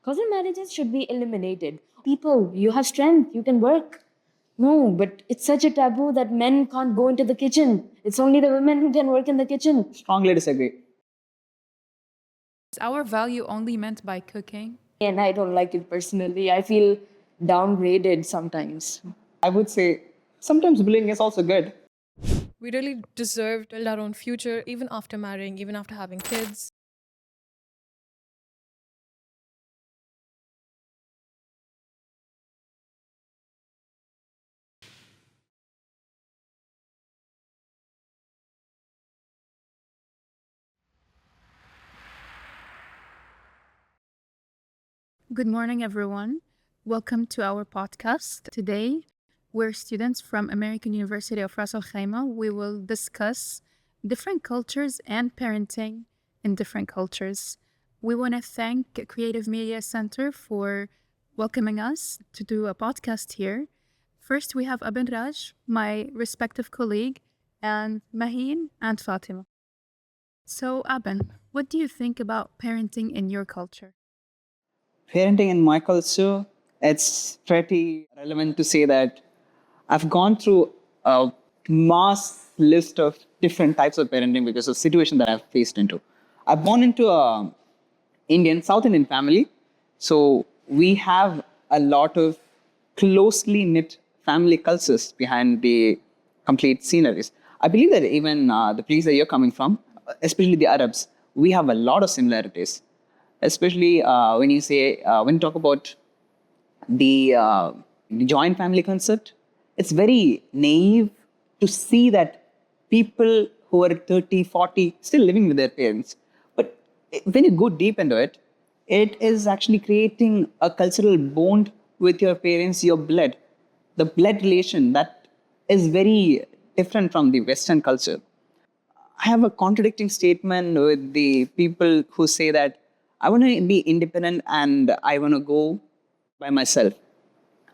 Cousin marriages should be eliminated. People, you have strength, you can work. No, but it's such a taboo that men can't go into the kitchen. It's only the women who can work in the kitchen. Strongly disagree. Is our value only meant by cooking? And I don't like it personally. I feel downgraded sometimes. I would say sometimes bullying is also good. We really deserve to build our own future, even after marrying, even after having kids. Good morning, everyone. Welcome to our podcast. Today, we're students from American University of Ras Al Khaimah. We will discuss different cultures and parenting in different cultures. We want to thank Creative Media Center for welcoming us to do a podcast here. First, we have Abin Raj, my respective colleague, and Maheen and Fatima. So, Abin, what do you think about parenting in your culture? Parenting in my culture, it's pretty relevant to say that I've gone through a mass list of different types of parenting because of the situation that I've faced into. I've born into a South Indian family, so we have a lot of closely knit family cultures behind the complete sceneries. I believe that even the place that you're coming from, especially the Arabs, we have a lot of similarities. Especially when you talk about the joint family concept, it's very naive to see that people who are 30, 40 still living with their parents. But when you go deep into it, it is actually creating a cultural bond with your parents, your blood. The blood relation that is very different from the Western culture. I have a contradicting statement with the people who say that I want to be independent and I want to go by myself.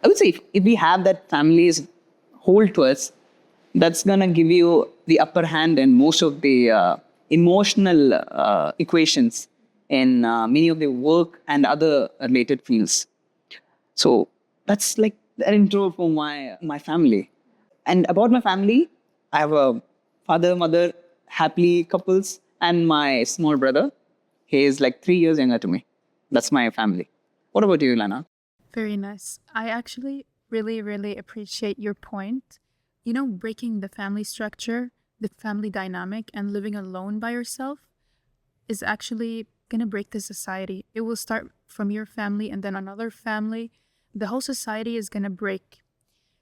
I would say if we have that families hold to us, that's going to give you the upper hand in most of the emotional equations in many of the work and other related fields. So that's like an intro for my family. And about my family, I have a father, mother, happily couples, and my small brother. He is like 3 years younger to me. That's my family. What about you, Lana? Very nice. I actually really appreciate your point. You know, breaking the family structure, the family dynamic, and living alone by yourself is actually going to break the society. It will start from your family and then another family. The whole society is going to break.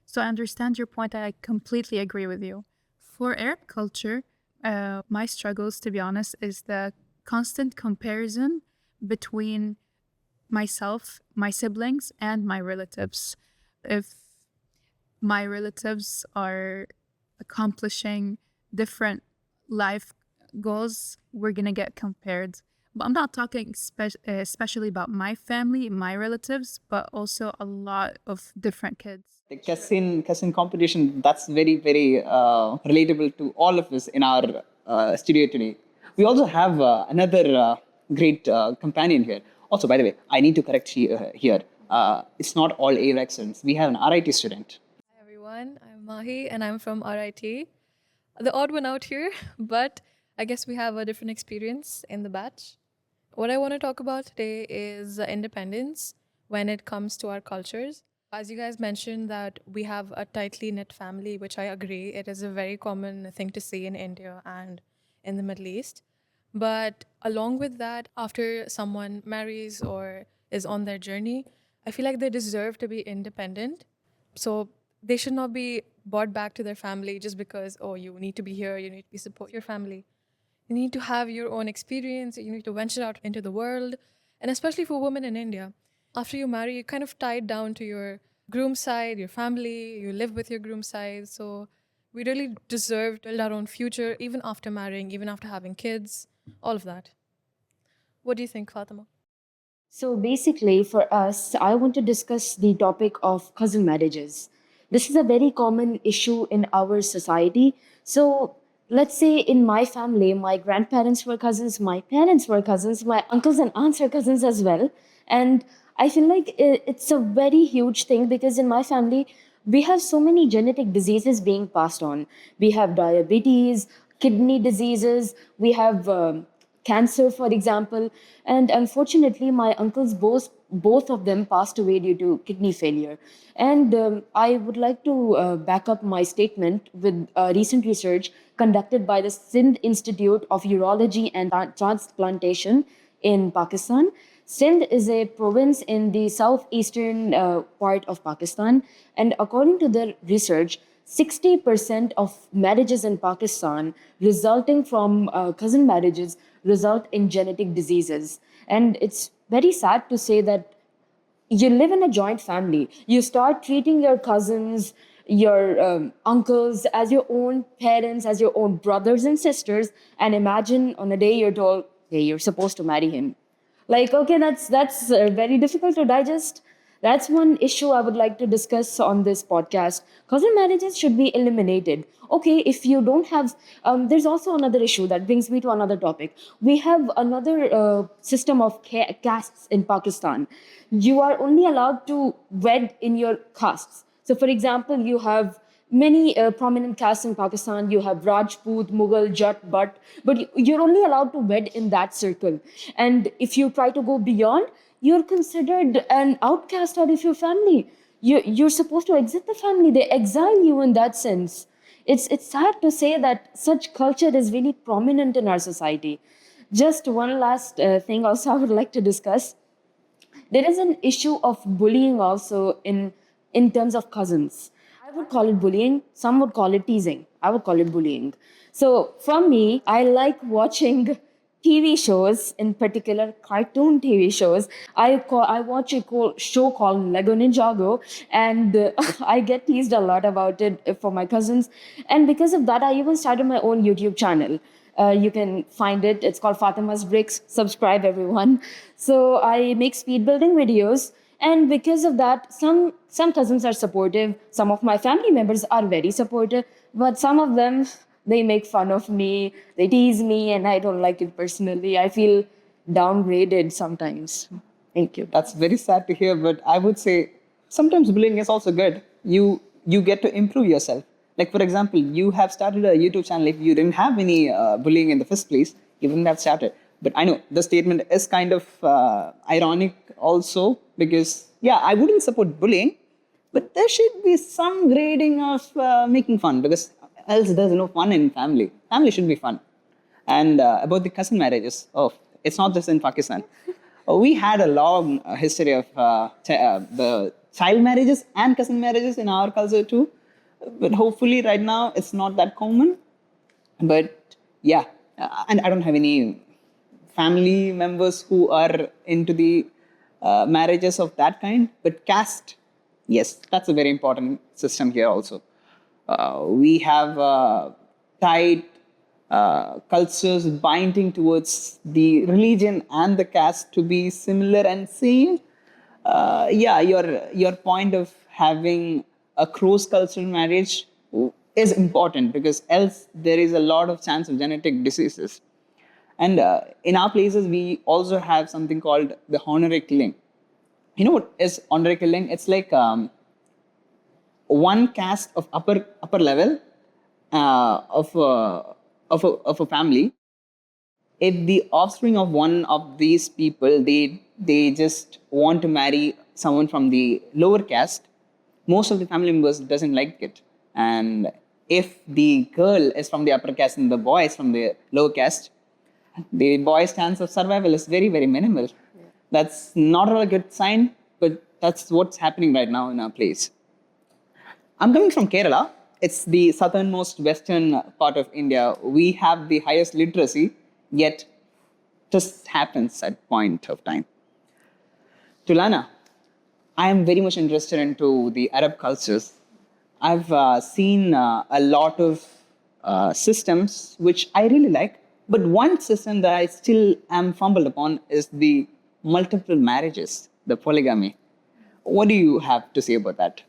So I understand your point. I completely agree with you. For Arab culture, my struggles, to be honest, is the constant comparison between myself, my siblings, and my relatives. If my relatives are accomplishing different life goals, we're going to get compared. But I'm not talking especially about my family, my relatives, but also a lot of different kids. The cousin competition, that's very relatable to all of us in our studio today. We also have another great companion here. Also, by the way, I need to correct here. It's not all AURAK students. We have an RIT student. Hi everyone, I'm Mahi and I'm from RIT. The odd one out here, but I guess we have a different experience in the batch. What I want to talk about today is independence when it comes to our cultures. As you guys mentioned that we have a tightly knit family, which I agree, it is a very common thing to see in India and in the Middle East. But along with that, after someone marries or is on their journey, I feel like they deserve to be independent. So they should not be brought back to their family just because, oh, you need to be here, you need to be support your family. You need to have your own experience, you need to venture out into the world. And especially for women in India, after you marry, you're kind of tied down to your groom side, your family, you live with your groom side. So we really deserve to build our own future, even after marrying, even after having kids, all of that. What do you think, Fatima? So basically, for us, I want to discuss the topic of cousin marriages. This is a very common issue in our society. So let's say in my family, my grandparents were cousins, my parents were cousins, my uncles and aunts are cousins as well. And I feel like it's a very huge thing because in my family, we have so many genetic diseases being passed on. We have diabetes, kidney diseases, we have cancer, for example. And unfortunately, my uncles both of them passed away due to kidney failure. And I would like to back up my statement with recent research conducted by the Sindh Institute of Urology and Transplantation in Pakistan. Sindh is a province in the southeastern part of Pakistan, and according to their research, 60% of marriages in Pakistan resulting from cousin marriages result in genetic diseases. And it's very sad to say that you live in a joint family. You start treating your cousins, your uncles as your own parents, as your own brothers and sisters. And imagine on a day you're told, hey, you're supposed to marry him. Like, okay, that's very difficult to digest. That's one issue I would like to discuss on this podcast. Cousin marriages should be eliminated. Okay, if you don't have, there's also another issue that brings me to another topic. We have another system of castes in Pakistan. You are only allowed to wed in your castes. So, for example, you have many prominent castes in Pakistan. You have Rajput, Mughal, Jat, Butt, but you're only allowed to wed in that circle. And if you try to go beyond, you're considered an outcast out of your family. You're supposed to exit the family. They exile you in that sense. It's sad to say that such culture is really prominent in our society. Just one last thing also I would like to discuss. There is an issue of bullying also in terms of cousins. I would call it bullying. Some would call it teasing. I would call it bullying. So for me, I like watching TV shows, in particular cartoon TV shows. I watch show called Lego Ninjago, and I get teased a lot about it for my cousins, and because of that, I even started my own YouTube channel. You can find it. It's called Fatima's Bricks. Subscribe, everyone. So I make speed building videos, and because of that, some cousins are supportive. Some of my family members are very supportive, but some of them they make fun of me. They tease me, and I don't like it personally. I feel downgraded sometimes. Thank you. That's very sad to hear, but I would say sometimes bullying is also good. You get to improve yourself. Like for example, you have started a YouTube channel. If you didn't have any bullying in the first place, you wouldn't have started. But I know the statement is kind of ironic also because yeah, I wouldn't support bullying, but there should be some grading of making fun because else there's no fun in family. Family should be fun. And about the cousin marriages, oh, it's not just in Pakistan. We had a long history of the child marriages and cousin marriages in our culture too. But hopefully, right now, it's not that common. But yeah, and I don't have any family members who are into the marriages of that kind. But caste, yes, that's a very important system here also. We have tight cultures binding towards the religion and the caste to be similar and same. Yeah, your point of having a cross-cultural marriage is important because else there is a lot of chance of genetic diseases. And in our places, we also have something called the honorary killing. You know what is honorary killing? It's like one caste of upper level of a family. If the offspring of one of these people they just want to marry someone from the lower caste, most of the family members doesn't like it. And if the girl is from the upper caste and the boy is from the lower caste, the boy's chance of survival is very, very minimal. Yeah. That's not a good sign, but that's what's happening right now in our place. I'm coming from Kerala. It's the southernmost western part of India. We have the highest literacy, yet just happens at point of time. Tulana, I am very much interested into the Arab cultures. I've seen a lot of systems which I really like, but one system that I still am fumbled upon is the multiple marriages, the polygamy. What do you have to say about that?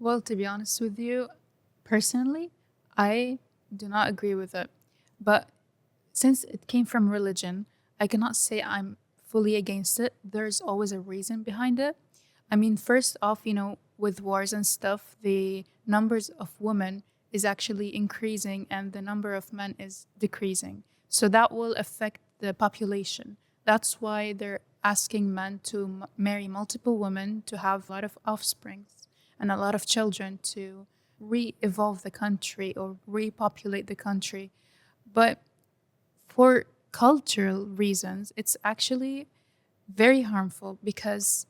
Well, to be honest with you, personally, I do not agree with it. But since it came from religion, I cannot say I'm fully against it. There's always a reason behind it. I mean, first off, with wars and stuff, the numbers of women is actually increasing and the number of men is decreasing. So that will affect the population. That's why they're asking men to marry multiple women to have a lot of offsprings and a lot of children to re-evolve the country or repopulate the country. But for cultural reasons, it's actually very harmful because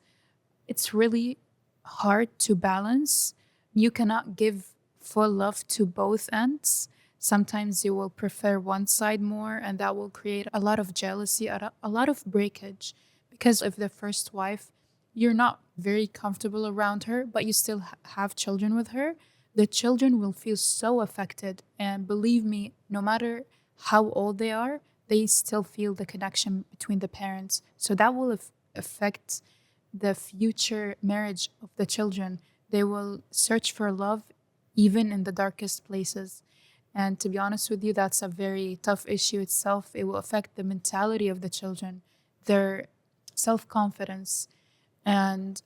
it's really hard to balance. You cannot give full love to both ends. Sometimes you will prefer one side more, and that will create a lot of jealousy, a lot of breakage. Because of the first wife, you're not very comfortable around her, but you still have children with her. The children will feel so affected. And believe me, no matter how old they are, they still feel the connection between the parents. So that will affect the future marriage of the children. They will search for love even in the darkest places. And to be honest with you, that's a very tough issue itself. It will affect the mentality of the children, their self confidence. And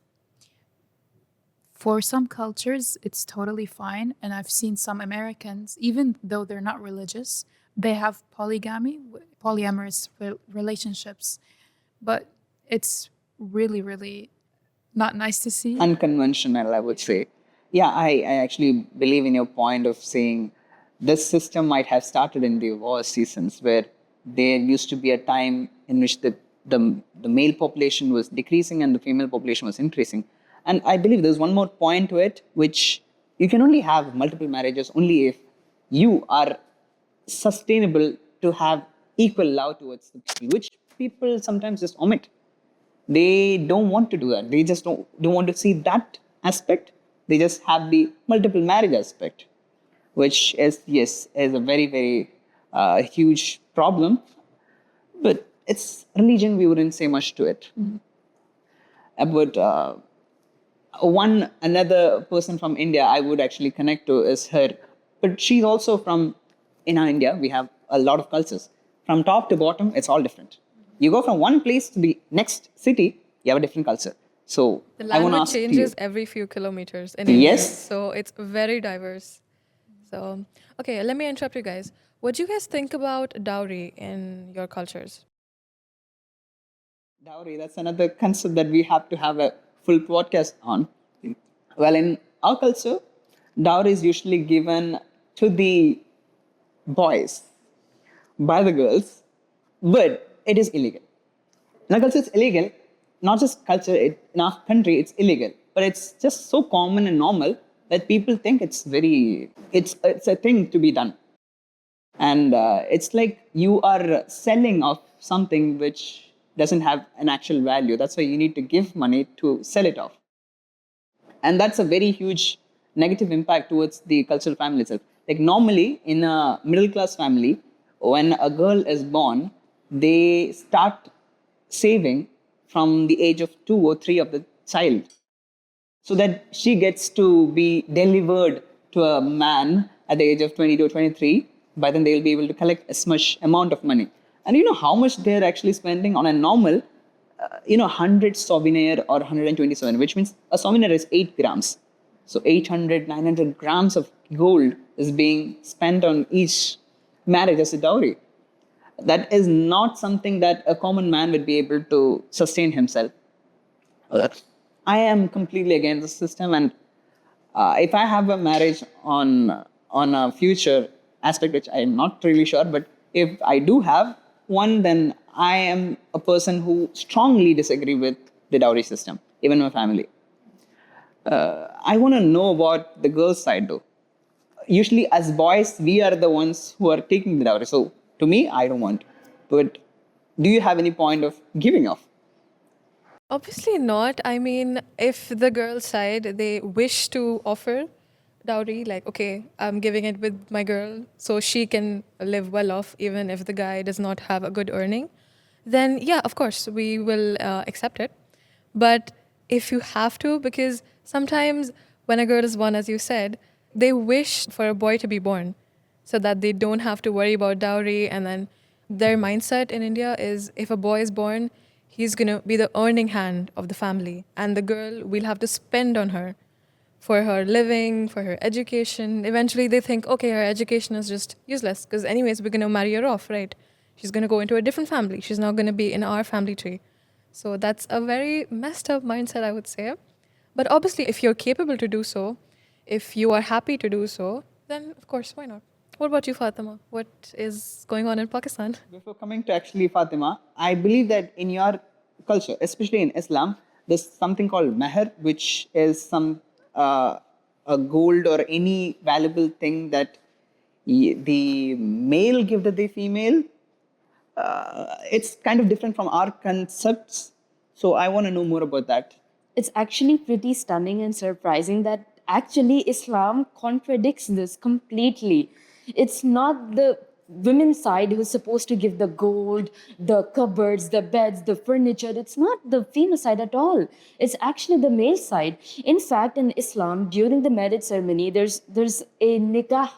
for some cultures, it's totally fine. And I've seen some Americans, even though they're not religious, they have polygamy, polyamorous relationships. But it's really, really not nice to see. Unconventional, I would say. Yeah, I actually believe in your point of saying this system might have started in the war seasons where there used to be a time in which the male population was decreasing and the female population was increasing. And I believe there's one more point to it, which you can only have multiple marriages only if you are sustainable to have equal love towards the people, which people sometimes just omit. They don't want to do that. They just don't want to see that aspect. They just have the multiple marriage aspect, which is, yes, is a very, very huge problem. But it's religion, we wouldn't say much to it. But another person from India I would actually connect to is her. But she's also from, in our India, we have a lot of cultures. From top to bottom, it's all different. You go from one place to the next city, you have a different culture. So The I want to language ask changes you. every few kilometers in India. Yes. So it's very diverse. So, okay, let me interrupt you guys. What do you guys think about dowry in your cultures? Dowry, that's another concept that we have to have a full podcast on. Well, in our culture, dowry is usually given to the boys by the girls, but it is illegal. In our culture, it's illegal. Not just culture, in our country, it's illegal. But it's just so common and normal that people think it's a thing to be done. And it's like you are selling off something which doesn't have an actual value. That's why you need to give money to sell it off. And that's a very huge negative impact towards the cultural family itself. Like normally in a middle class family, when a girl is born, they start saving from the age of 2 or 3 of the child, so that she gets to be delivered to a man at the age of 22 or 23. By then they'll be able to collect as much amount of money. And you know how much they're actually spending on a normal 100 souvenir or 127, which means a souvenir is 8 grams. So 800, 900 grams of gold is being spent on each marriage as a dowry. That is not something that a common man would be able to sustain himself. I am completely against the system, and if I have a marriage on a future aspect, which I am not really sure, but if I do have one, then I am a person who strongly disagree with the dowry system, even my family. I want to know what the girls' side do. Usually, as boys, we are the ones who are taking the dowry. So, to me, I don't want. But do you have any point of giving off? Obviously not. I mean, if the girl side they wish to offer dowry, like okay, I'm giving it with my girl so she can live well off, even if the guy does not have a good earning, then yeah, of course we will accept it. But if you have to, because sometimes when a girl is born, as you said, they wish for a boy to be born so that they don't have to worry about dowry. And then their mindset in India is if a boy is born, he's going to be the earning hand of the family, and the girl we'll have to spend on her for her living, for her education. Eventually, they think, okay, her education is just useless because, anyways, we're going to marry her off, right? She's going to go into a different family. She's not going to be in our family tree. So that's a very messed up mindset, I would say. But obviously, if you're capable to do so, if you are happy to do so, then of course, why not? What about you, Fatima? What is going on in Pakistan? Before coming to actually Fatima, I believe that in your culture, especially in Islam, there's something called meher, which is some a gold or any valuable thing that the male give to the female. It's kind of different from our concepts. So I want to know more about that. It's actually pretty stunning and surprising that actually Islam contradicts this completely. It's not the women's side who's supposed to give the gold, the cupboards, the beds, the furniture. It's not the female side at all. It's actually the male side. In fact, in Islam, during the marriage ceremony, there's a nikah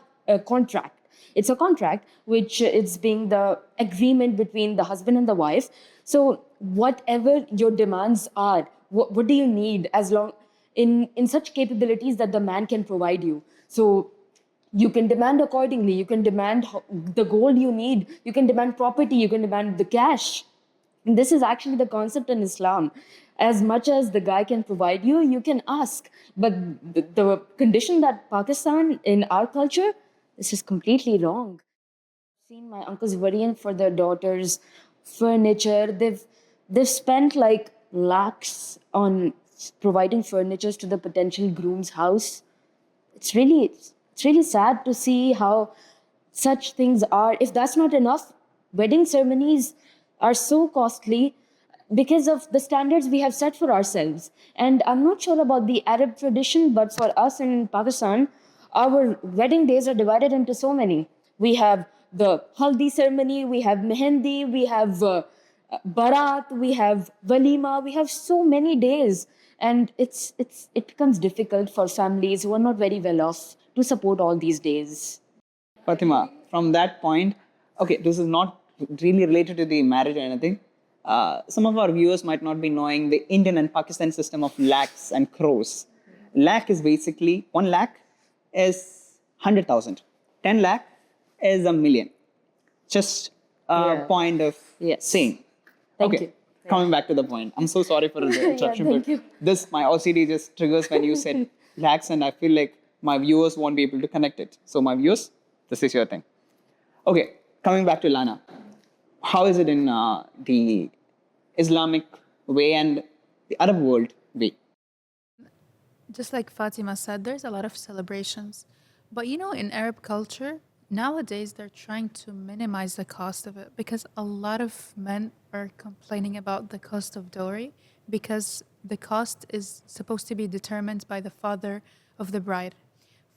contract. It's a contract which it's being the agreement between the husband and the wife. So whatever your demands are, what do you need, as long in such capabilities that the man can provide you. So you can demand accordingly. You can demand the gold you need. You can demand property. You can demand the cash. And this is actually the concept in Islam. As much as the guy can provide you, you can ask. But the condition that Pakistan in our culture, this is completely wrong. Seen my uncles worrying for their daughters, furniture. They've spent like lakhs on providing furnitures to the potential groom's house. It's really sad to see how such things are. If that's not enough, wedding ceremonies are so costly because of the standards we have set for ourselves. And I'm not sure about the Arab tradition, but for us in Pakistan, our wedding days are divided into so many. We have the haldi ceremony, we have mehendi, we have barat, we have walima, we have so many days. And it becomes difficult for families who are not very well off to support all these days. Fatima, from that point, okay, this is not really related to the marriage or anything. Some of our viewers might not be knowing the Indian and Pakistan system of lakhs and crores. Lakh is basically 1 lakh is 100,000. 10 lakh is a million. Just a Yeah. point of Yes. saying. Thank okay, you. coming back to the point. I'm so sorry for the interruption, thank but you. this my OCD just triggers when you said lakhs, and I feel like my viewers won't be able to connect it. So my viewers, this is your thing. Okay, coming back to Lana, how is it in the Islamic way and the Arab world way? Just like Fatima said, there's a lot of celebrations. But in Arab culture, nowadays they're trying to minimize the cost of it because a lot of men are complaining about the cost of dowry because the cost is supposed to be determined by the father of the bride.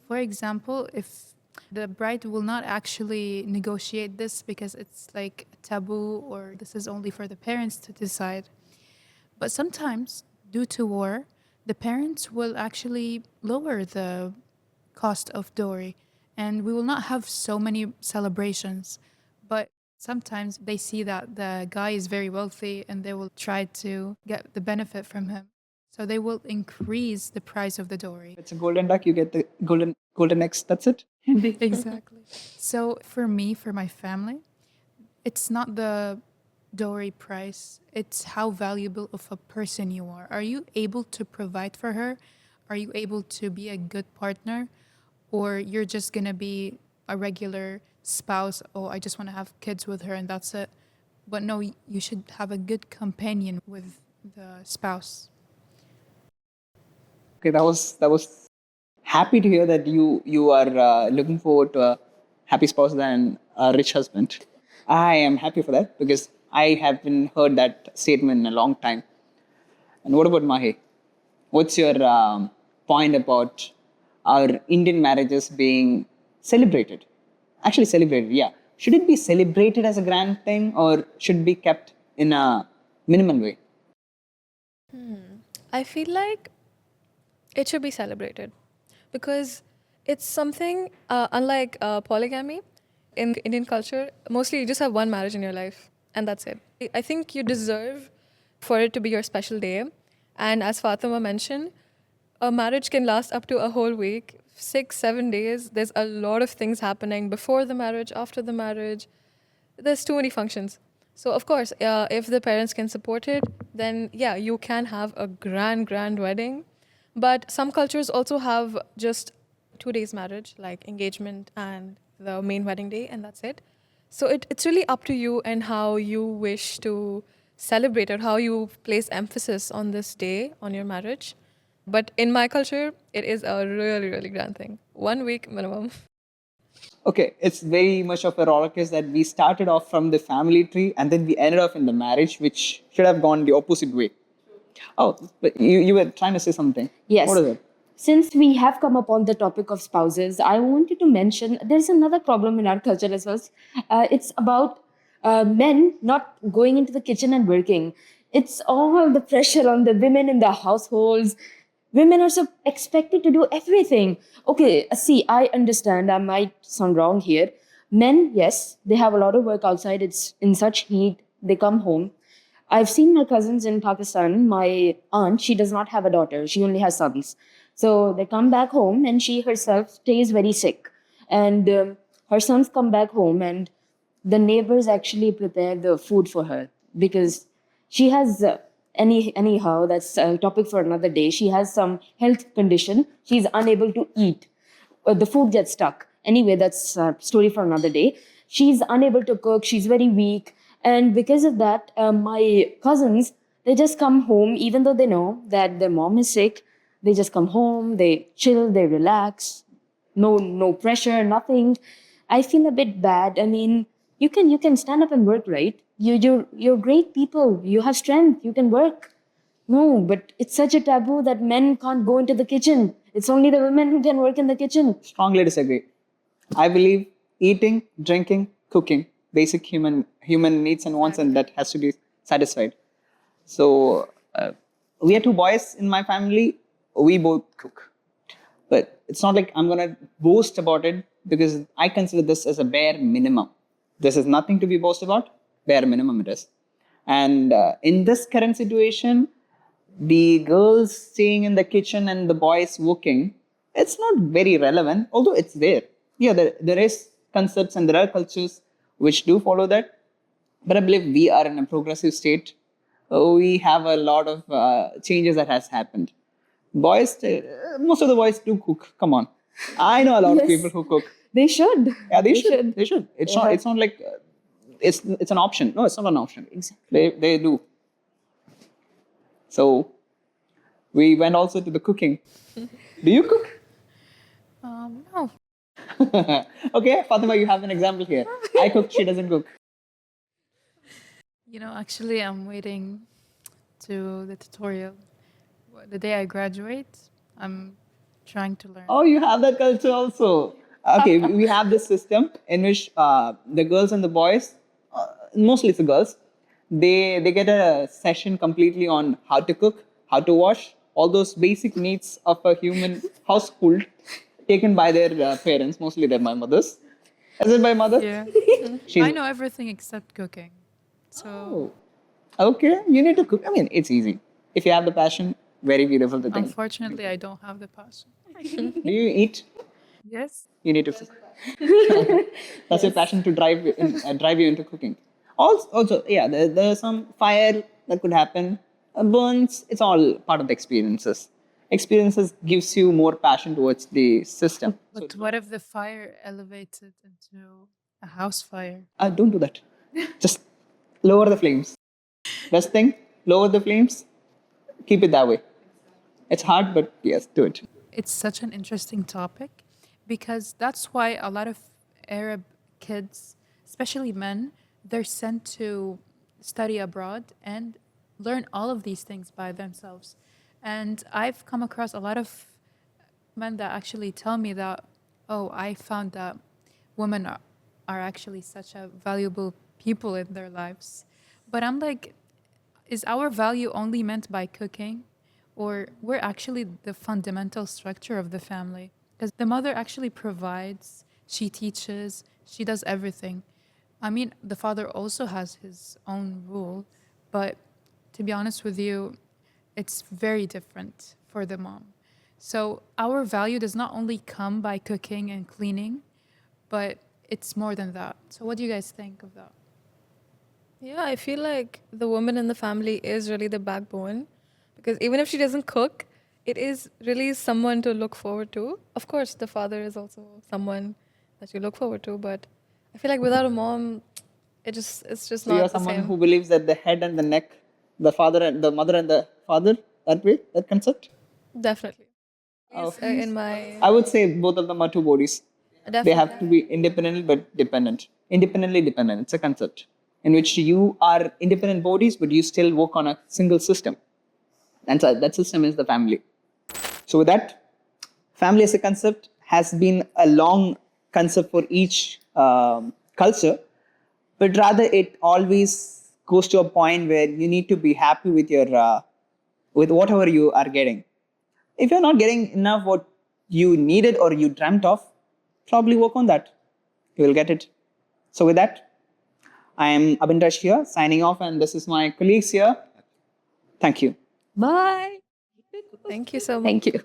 For example, if the bride will not actually negotiate this because it's like a taboo or this is only for the parents to decide. But sometimes, due to war, the parents will actually lower the cost of dowry and we will not have so many celebrations. But sometimes they see that the guy is very wealthy and they will try to get the benefit from him. So they will increase the price of the dowry. It's a golden duck, you get the golden eggs, that's it. Exactly. So for me, for my family, it's not the dowry price, it's how valuable of a person you are. Are you able to provide for her? Are you able to be a good partner? Or you're just going to be a regular spouse? Oh, I just want to have kids with her and that's it. But no, you should have a good companion with the spouse. Okay, that was happy to hear that you are looking forward to a happy spouse than a rich husband. I am happy for that because I haven't heard that statement in a long time. And what about Mahi? What's your point about our Indian marriages being celebrated? Actually, celebrated, yeah. Should it be celebrated as a grand thing or should it be kept in a minimal way? I feel like it should be celebrated because it's something unlike polygamy in Indian culture. Mostly, you just have one marriage in your life, and that's it. I think you deserve for it to be your special day. And as Fatima mentioned, a marriage can last up to a whole week, 6, 7 days. There's a lot of things happening before the marriage, after the marriage. There's too many functions. So, of course, if the parents can support it, then yeah, you can have a grand wedding. But some cultures also have just 2 days marriage, like engagement and the main wedding day, and that's it. So, it's really up to you and how you wish to celebrate it, how you place emphasis on this day, on your marriage. But in my culture, it is a really grand thing. 1 week minimum. Okay, it's very much of a roller coaster that we started off from the family tree and then we ended up in the marriage, which should have gone the opposite way. Oh, but you were trying to say something. Yes. What is it? Since we have come upon the topic of spouses, I wanted to mention there's another problem in our culture as well. It's about men not going into the kitchen and working. It's all the pressure on the women in the households. Women are so expected to do everything. Okay, see, I understand. I might sound wrong here. Men, yes, they have a lot of work outside. It's in such heat. They come home. I've seen my cousins in Pakistan. My aunt, she does not have a daughter. She only has sons. So they come back home and she herself stays very sick. And her sons come back home and the neighbors actually prepare the food for her because she has anyhow, that's a topic for another day. She has some health condition. She's unable to eat. The food gets stuck. Anyway, that's a story for another day. She's unable to cook. She's very weak. And because of that, my cousins, they just come home, even though they know that their mom is sick. They just come home, they chill, they relax. No pressure, nothing. I feel a bit bad. I mean, you can stand up and work, right? You're great people. You have strength. You can work. No, but it's such a taboo that men can't go into the kitchen. It's only the women who can work in the kitchen. Strongly disagree. I believe eating, drinking, cooking, basic human needs and wants, and that has to be satisfied. So we are two boys in my family. We both cook, but it's not like I'm gonna boast about it because I consider this as a bare minimum. This is nothing to be boast about. Bare minimum it is. And in this current situation, the girls staying in the kitchen and the boys working, it's not very relevant, although it's there. Yeah, there is concepts and there are cultures which do follow that. But I believe we are in a progressive state. We have a lot of changes that has happened. Boys, most of the boys do cook. Come on. I know a lot of Yes. people who cook. They should. Yeah, they should. They should. It's not. Yeah. It's not like it's an option. No, it's not an option. Exactly. They do. So we went also to the cooking. Do you cook? No. Okay, Fatima, you have an example here. I cook. She doesn't cook. Actually, I'm waiting to the tutorial. The day I graduate, I'm trying to learn. Oh, you have that culture also. Okay, we have this system in which the girls and the boys, mostly it's the girls, they get a session completely on how to cook, how to wash, all those basic needs of a human household taken by their parents, mostly they're my mothers. Is it my mother? Yeah. She's, I know everything except cooking. So, oh, okay, you need to cook. I mean, it's easy. If you have the passion, very beautiful to think. unfortunately, I don't have the passion. Do you eat? Yes. You need to cook. That's your passion to drive you into cooking. Also, yeah, there's some fire that could happen, burns. It's all part of the experiences. Experiences gives you more passion towards the system. But what if the fire elevates it into a house fire? Don't do that. Just lower the flames. Best thing, lower the flames. Keep it that way. It's hard, but yes, do it. It's such an interesting topic because that's why a lot of Arab kids, especially men, they're sent to study abroad and learn all of these things by themselves. And I've come across a lot of men that actually tell me that, oh, I found that women are actually such a valuable people in their lives. But I'm like, is our value only meant by cooking? Or we're actually the fundamental structure of the family? Because the mother actually provides, she teaches, she does everything. I mean, the father also has his own role, but to be honest with you, it's very different for the mom. So our value does not only come by cooking and cleaning, but it's more than that. So what do you guys think of that? Yeah, I feel like the woman in the family is really the backbone because even if she doesn't cook, it is really someone to look forward to. Of course, the father is also someone that you look forward to, but I feel like without a mom, it's just So you're not the someone same. who believes that the head and the neck, the father and the mother and the father, that way, that concept? Definitely. Oh. In my I would say both of them are two bodies. They have to definitely. be independent but dependent. Independently dependent. It's a concept in which you are independent bodies, but you still work on a single system. And so that system is the family. So with that, family as a concept has been a long concept for each culture, but rather it always goes to a point where you need to be happy with your with whatever you are getting. If you're not getting enough what you needed or you dreamt of, probably work on that. You will get it. So with that, I am Abin Raj here, signing off, and this is my colleagues here. Thank you. Bye. Thank you so much. Thank you.